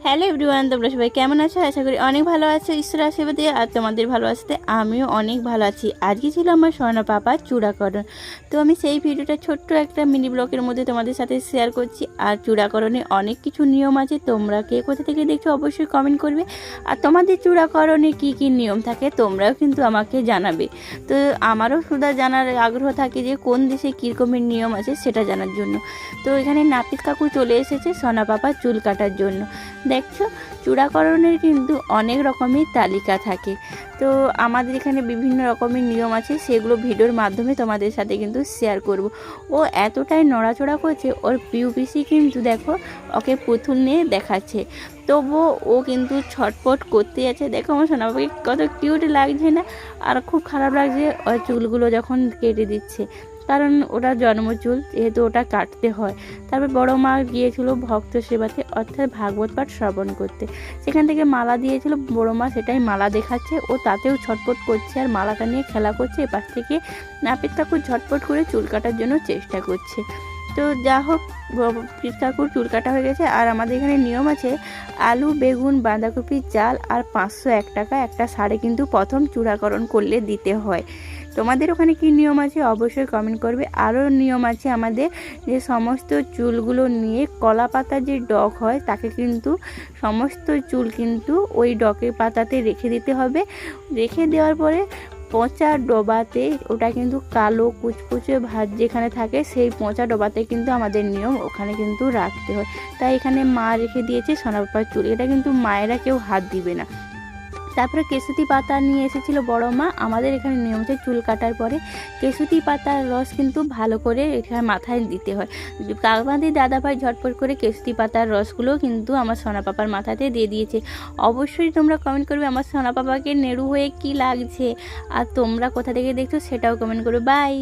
Hello everyone, তোমরা সবাই কেমন আছো? আশা করি অনেক ভালো আছো ঈশ্বরের আশীর্বাদে। আর তোমাদের ভালো আসতে আমিও অনেক ভালো আছি। আজকে ছিল আমার স্বর্ণা পাপার চূড়াকরণ। তো আমি সেই ভিডিওটা ছোট্ট একটা মিনি ব্লগের মধ্যে তোমাদের সাথে শেয়ার করছি। আর চূড়াকরণে অনেক কিছু নিয়ম আছে, তোমরা কে কোথা থেকে দেখছো অবশ্যই কমেন্ট করবে। আর তোমাদের চূড়াকরণে কি কি নিয়ম থাকে তোমরাও কিন্তু আমাকে জানাবে। তো আমারও শুধু জানার আগ্রহ থাকে যে কোন দেশে কীরকমের নিয়ম আছে সেটা জানার জন্য। তো এখানে নাপিত কাকু চলে এসেছে স্বর্ণা পাপার চুল কাটার জন্য। দেখছো, চূড়াকরণের কিন্তু অনেক রকমের তালিকা থাকে। তো আমাদের এখানে বিভিন্ন রকমের নিয়ম আছে, সেগুলো ভিডিওর মাধ্যমে তোমাদের সাথে কিন্তু শেয়ার করব। ও এতটাই নড়াচড়া করছে, ওর পিসি কিন্তু দেখো ওকে পুতুল নিয়ে দেখাচ্ছে, তবুও ও কিন্তু ছটপট করতে আছে। দেখো আমার সোনাবাবুকে কত কিউট লাগছে না? আর খুব খারাপ লাগছে ওর চুলগুলো যখন কেটে দিচ্ছে, কারণ ওটা জন্মচুল, যেহেতু ওটা কাটতে হয়। তারপর বড় মা গিয়েছিল ভক্ত সেবাতে, অর্থাৎ ভাগবত পাঠ শ্রবণ করতে। সেখান থেকে মালা দিয়েছিল বড় মা, সেটাই মালা দেখাচ্ছে। ও তাতেও ছটপট করছে আর মালাটা নিয়ে খেলা করছে। এপাশ থেকে নাপিত কাকু ঝটপট করে চুল কাটার জন্য চেষ্টা করছে। তো যা হোক, পিত কাকুর চুল কাটা হয়ে গেছে। আর আমাদের এখানে নিয়ম আছে, আলু, বেগুন, বাঁধাকপি, চাল আর 501 টাকা একটা শাড়ি কিন্তু প্রথম চূড়াকরণ করলে দিতে হয়। তোমাদের ওখানে কি নিয়ম আছে অবশ্যই কমেন্ট করবে। আরও নিয়ম আছে আমাদের, যে সমস্ত চুলগুলো নিয়ে কলা পাতার যে ডগ হয় তাকে কিন্তু সমস্ত চুল কিন্তু ওই ডকের পাতাতে রেখে দিতে হবে। রেখে দেওয়ার পরে পচা ডোবাতে, ওটা কিন্তু কালো কুচকুচে ভাত যেখানে থাকে সেই পচা ডোবাতে কিন্তু আমাদের নিয়ম ওখানে কিন্তু রাখতে হয়। তাই এখানে মা রেখে দিয়েছে সোনাপাপার চুল, এটা কিন্তু মায়েরা কেউ হাত দিবে না। তারপরে কেশুতি পাতা নিয়ে এসেছিল বড় মা। আমাদের এখানে নিয়ম হচ্ছে চুল কাটার পরে কেশুতি পাতার রস কিন্তু ভালো করে এখানে মাথায় দিতে হয়। কাকবাঁধি দাদাভাই ঝটপট করে কেশুতি পাতার রসগুলো কিন্তু আমার সোনা পাপার মাথাতে দিয়ে দিয়েছে। অবশ্যই তোমরা কমেন্ট করবে আমার সোনা পাপাকে নেড়ু হয়ে কি লাগছে, আর তোমরা কোথা থেকে দেখছো সেটাও কমেন্ট করবে। বাই।